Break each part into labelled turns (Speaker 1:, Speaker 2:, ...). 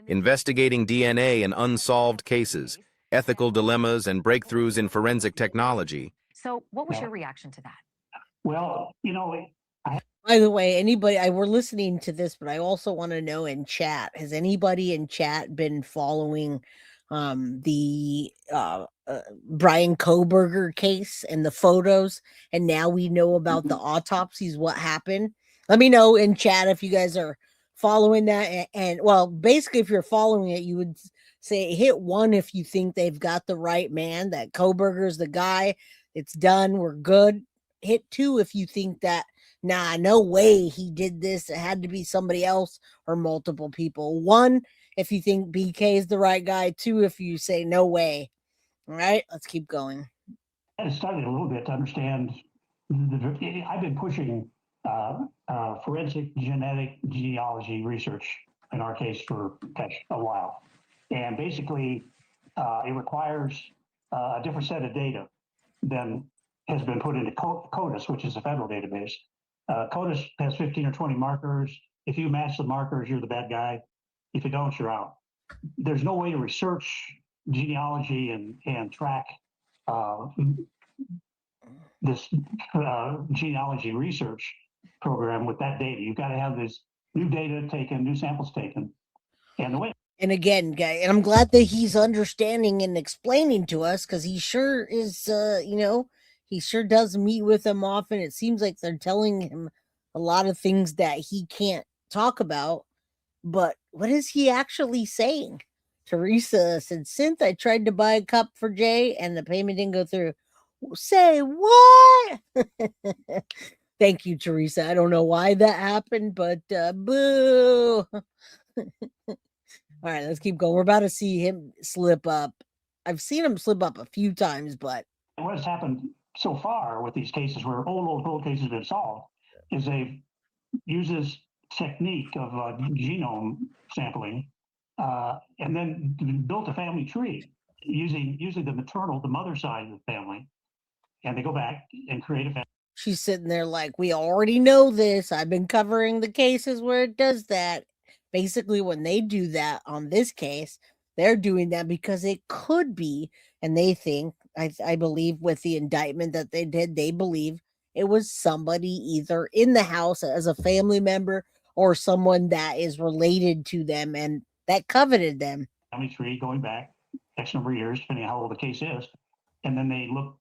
Speaker 1: investigating DNA in unsolved cases, ethical dilemmas, and breakthroughs in forensic technology.
Speaker 2: So what was your reaction to that?
Speaker 3: Well,
Speaker 4: By the way, we're listening to this, but I also want to know in chat, has anybody in chat been following the Brian Koberger case and the photos? And now we know about the autopsies, what happened. Let me know in chat if you guys are following that. And well, basically, if you're following it, you would say hit 1 if you think they've got the right man, that Koberger's the guy. It's done. We're good. Hit 2 if you think that, nah, no way he did this. It had to be somebody else or multiple people. 1 if you think BK is the right guy. 2 if you say no way. All right, let's keep going.
Speaker 3: I started a little bit to understand. I've been pushing forensic genetic genealogy research in our case for a while. And basically, it requires a different set of data than has been put into CODIS, which is a federal database. CODIS has 15 or 20 markers. If you match the markers, you're the bad guy. If you don't, you're out. There's no way to research genealogy and track this genealogy research program with that data. You've got to have this new data taken, new samples taken. And the way.
Speaker 4: And again, guy, and I'm glad that he's understanding and explaining to us, because he sure is, he sure does meet with them often. It seems like they're telling him a lot of things that he can't talk about. But what is he actually saying? Teresa said, Synth, I tried to buy a cup for Jay and the payment didn't go through. Say what? Thank you, Teresa. I don't know why that happened, but boo. All right, let's keep going. We're about to see him slip up. I've seen him slip up a few times, but
Speaker 3: what has happened so far with these cases where old cases have been solved is they've used this technique of genome sampling and then built a family tree using the mother side of the family, and they go back and create a family.
Speaker 4: She's sitting there like, we already know this. I've been covering the cases where it does that. Basically, when they do that on this case, they're doing that because it could be, and they think, I believe with the indictment that they did, they believe it was somebody either in the house as a family member or someone that is related to them and that coveted them.
Speaker 3: Family tree going back X number of years, depending on how old the case is, and then they look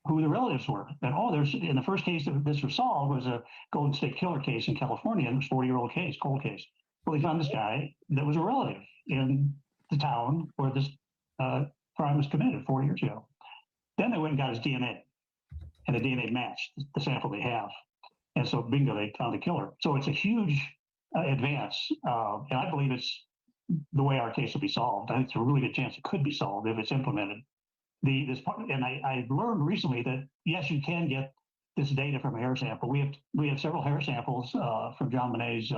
Speaker 3: who the relatives were. And there's in the first case that this was solved was a Golden State Killer case in California, and it was a 40-year-old case, cold case. Well, they found this guy that was a relative in the town where this crime was committed 40 years ago. Then they went and got his DNA, and the DNA matched the sample they have. And so, bingo, they found the killer. So it's a huge advance, and I believe it's the way our case will be solved. I think it's a really good chance it could be solved if it's implemented. I learned recently that yes, you can get this data from a hair sample. We have several hair samples from JonBenét's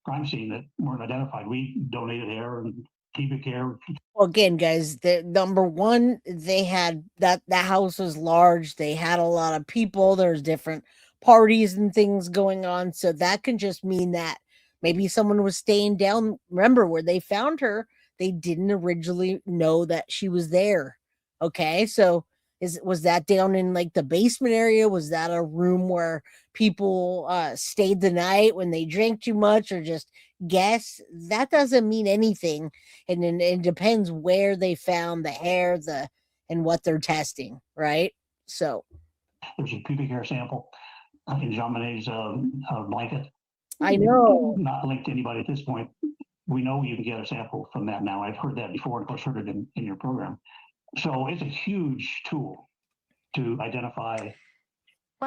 Speaker 3: crime scene that weren't identified. We donated hair and pubic hair.
Speaker 4: Well, again, guys, the number one, they had that house was large. They had a lot of people. There's different parties and things going on. So that can just mean that maybe someone was staying down. Remember where they found her, they didn't originally know that she was there. Okay, so was that down in like the basement area? Was that a room where people stayed the night when they drank too much, or just guess? That doesn't mean anything, and then it depends where they found the hair, and what they're testing, right? So
Speaker 3: there's a pubic hair sample in JonBenét's blanket.
Speaker 4: I know,
Speaker 3: not linked to anybody at this point. We know you can get a sample from that now. I've heard that before, and of course heard it in your program. So it's a huge tool to identify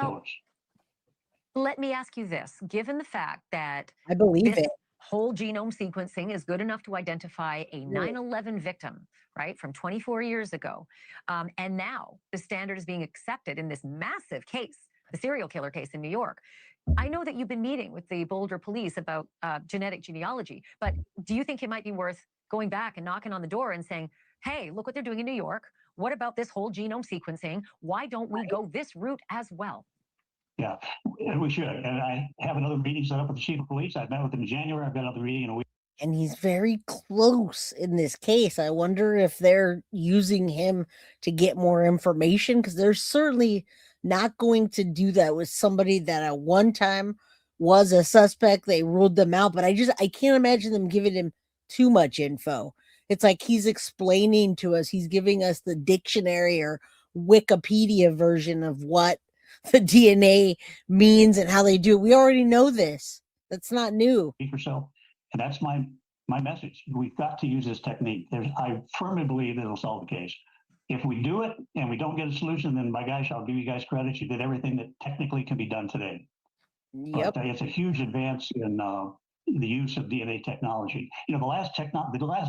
Speaker 3: killers.
Speaker 2: Let me ask you this. Given the fact that
Speaker 4: I believe
Speaker 2: this
Speaker 4: it.
Speaker 2: whole genome sequencing is good enough to identify a 9/11 victim, right, from 24 years ago, and now the standard is being accepted in this massive case, the serial killer case in New York. I know that you've been meeting with the Boulder police about genetic genealogy, but do you think it might be worth going back and knocking on the door and saying, hey, look what they're doing in New York. What about this whole genome sequencing? Why don't we go this route as well?
Speaker 3: Yeah, we should. And I have another meeting set up with the chief of police. I've met with him in January. I've got another meeting in a week.
Speaker 4: and he's very close in this case. I wonder if they're using him to get more information, because they're certainly not going to do that with somebody that at one time was a suspect. They ruled them out, but I can't imagine them giving him too much info. It's like he's explaining to us, he's giving us the dictionary or Wikipedia version of what the DNA means and how they do it. We already know this. That's not new.
Speaker 3: Week or so. And that's my message. We've got to use this technique. I firmly believe it'll solve the case. If we do it and we don't get a solution, then by gosh, I'll give you guys credit. You did everything that technically can be done today.
Speaker 4: Yep.
Speaker 3: But it's a huge advance in the use of DNA technology. You know, the last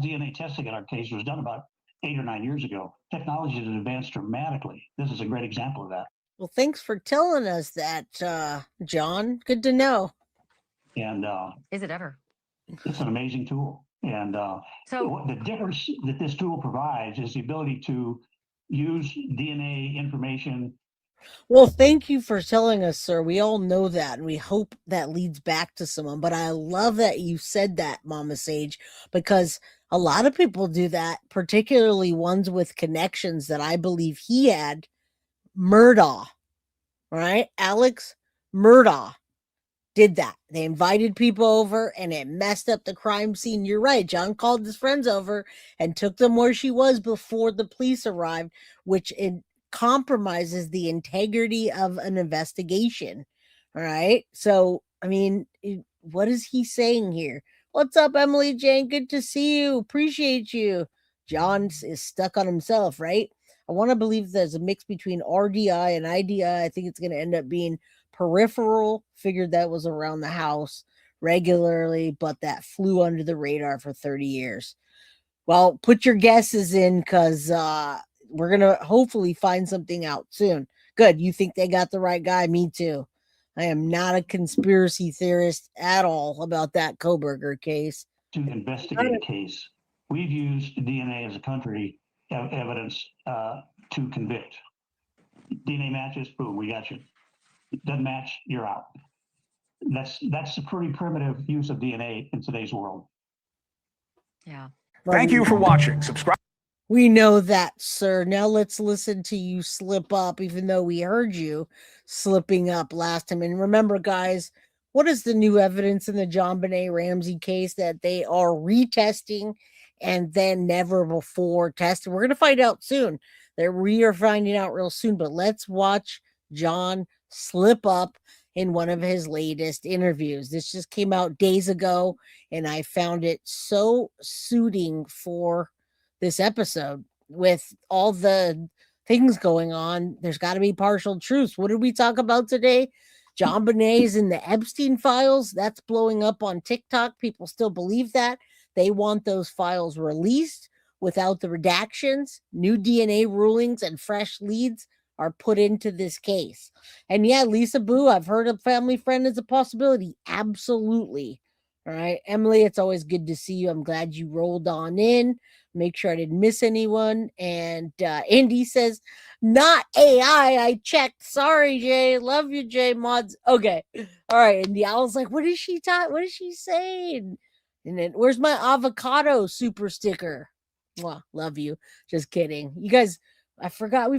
Speaker 3: DNA testing in our case was done about 8 or 9 years ago. Technology has advanced dramatically. This is a great example of that.
Speaker 4: Well, thanks for telling us that, John. Good to know.
Speaker 3: And
Speaker 2: Is it ever?
Speaker 3: it's an amazing tool. And
Speaker 2: So
Speaker 3: the difference that this tool provides is the ability to use DNA information.
Speaker 4: Well, thank you for telling us, sir. We all know that, and we hope that leads back to someone. But I love that you said that, Mama Sage, because a lot of people do that, particularly ones with connections that I believe he had. Murdaugh, right? Alex Murdaugh did that. They invited people over and it messed up the crime scene. You're right. John called his friends over and took them where she was before the police arrived, which it compromises the integrity of an investigation. All right. So, I mean, what is he saying here? What's up, Emily Jane? Good to see you. Appreciate you. John is stuck on himself, right? I want to believe there's a mix between RDI and IDI. I think it's going to end up being peripheral. Figured that was around the house regularly, but that flew under the radar for 30 years. Well, put your guesses in, because we're going to hopefully find something out soon. Good. You think they got the right guy? Me too. I am not a conspiracy theorist at all about that Koberger case.
Speaker 3: To investigate a case. We've used DNA as a country evidence to convict. DNA matches, boom, we got you. Doesn't match, you're out. That's a pretty primitive use of DNA in today's world.
Speaker 2: yeah.
Speaker 5: Thank you for watching. Subscribe.
Speaker 4: We know that, sir. Now let's listen to you slip up, even though we heard you slipping up last time. And remember, guys, what is the new evidence in the JonBenét Ramsey case that they are retesting and then never before tested? We're going to find out soon. We are finding out real soon, but let's watch John slip up in one of his latest interviews. This just came out days ago, and I found it so suiting for this episode with all the things going on. There's got to be partial truths. What did we talk about today? JonBenét's in the Epstein files. That's blowing up on TikTok. People still believe that. They want those files released without the redactions. New DNA rulings and fresh leads are put into this case. And yeah, Lisa Boo, I've heard a family friend is a possibility. Absolutely. All right, Emily, it's always good to see you. I'm glad you rolled on in. Make sure I didn't miss anyone. And Andy says, not AI. I checked. Sorry, Jay. Love you, Jay Mods. Okay. All right. And the owl's like, what is she talking? What is she saying? And then, where's my avocado super sticker? Well, love you. Just kidding. You guys, we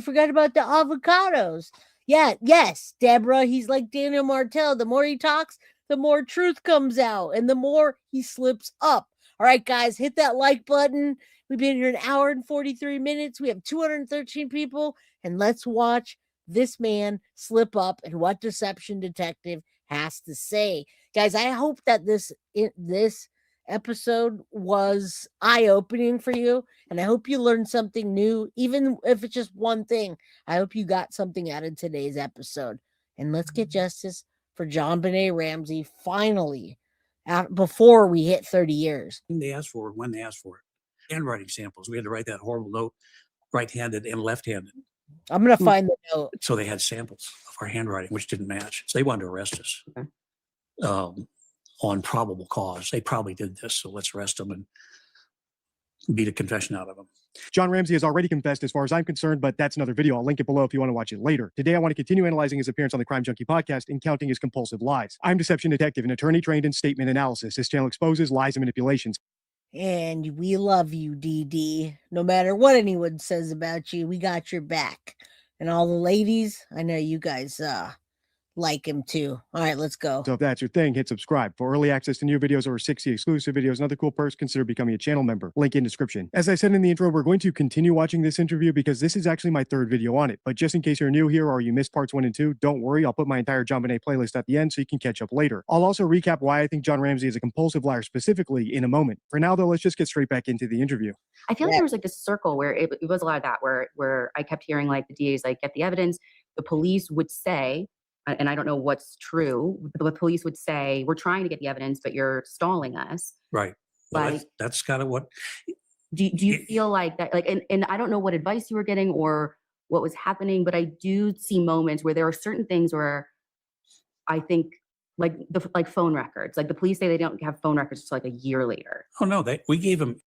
Speaker 4: forgot about the avocados. Yeah, yes, Deborah. He's like Daniel Martell. The more he talks, the more truth comes out and the more he slips up. All right, guys, hit that like button. We've been here an hour and 43 minutes. We have 213 people, and let's watch this man slip up and what Deception Detective has to say. Guys, I hope that this episode was eye-opening for you, and I hope you learned something new, even if it's just one thing. I hope you got something out of today's episode. And let's get justice for JonBenét Ramsey finally, before we hit 30 years.
Speaker 6: When they asked for it. Handwriting samples. We had to write that horrible note, right-handed and left-handed.
Speaker 4: I'm going to find the note.
Speaker 6: So they had samples of our handwriting, which didn't match. So they wanted to arrest us on probable cause. They probably did this, so let's arrest them. And beat a confession out of him.
Speaker 7: John Ramsey has already confessed as far as I'm concerned, but that's another video. I'll link it below if you want to watch it later. Today, I want to continue analyzing his appearance on the Crime Junkie podcast and counting his compulsive lies. I'm Deception Detective, an attorney trained in statement analysis. This channel exposes lies and manipulations.
Speaker 4: And we love you, DD. No matter what anyone says about you, we got your back. And all the ladies, I know you guys like him too. All right, let's go.
Speaker 7: So if that's your thing, hit subscribe. For early access to new videos, over 60 exclusive videos, and other cool perks, consider becoming a channel member. Link in description. As I said in the intro, we're going to continue watching this interview because this is actually my third video on it. But just in case you're new here or you missed parts 1 and 2, don't worry. I'll put my entire JonBenét playlist at the end so you can catch up later. I'll also recap why I think John Ramsey is a compulsive liar specifically in a moment. For now, though, let's just get straight back into the interview.
Speaker 8: I feel like there was like this circle where it was a lot of that, where I kept hearing like the DAs like get the evidence. The police would say, and I don't know what's true, but the police would say, we're trying to get the evidence, but you're stalling us.
Speaker 6: Right. Well,
Speaker 8: Like,
Speaker 6: that's kind of what.
Speaker 8: do you feel like that? Like, and I don't know what advice you were getting or what was happening, but I do see moments where there are certain things where I think like phone records, like the police say they don't have phone records until like a year later.
Speaker 6: Oh no, we gave him.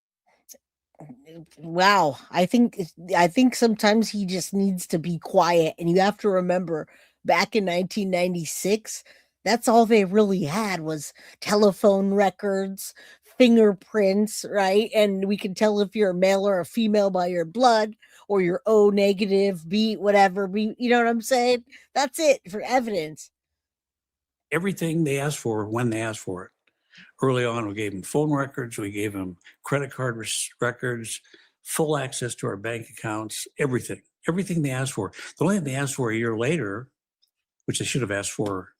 Speaker 4: Wow, I think sometimes he just needs to be quiet, and you have to remember back in 1996, that's all they really had was telephone records, fingerprints, right? And we can tell if you're a male or a female by your blood or your O negative, B whatever, B, you know what I'm saying? That's it for evidence.
Speaker 6: Everything they asked for when they asked for it. Early on, we gave them phone records, we gave them credit card records, full access to our bank accounts, everything they asked for. The only thing they asked for a year later, which they should have asked for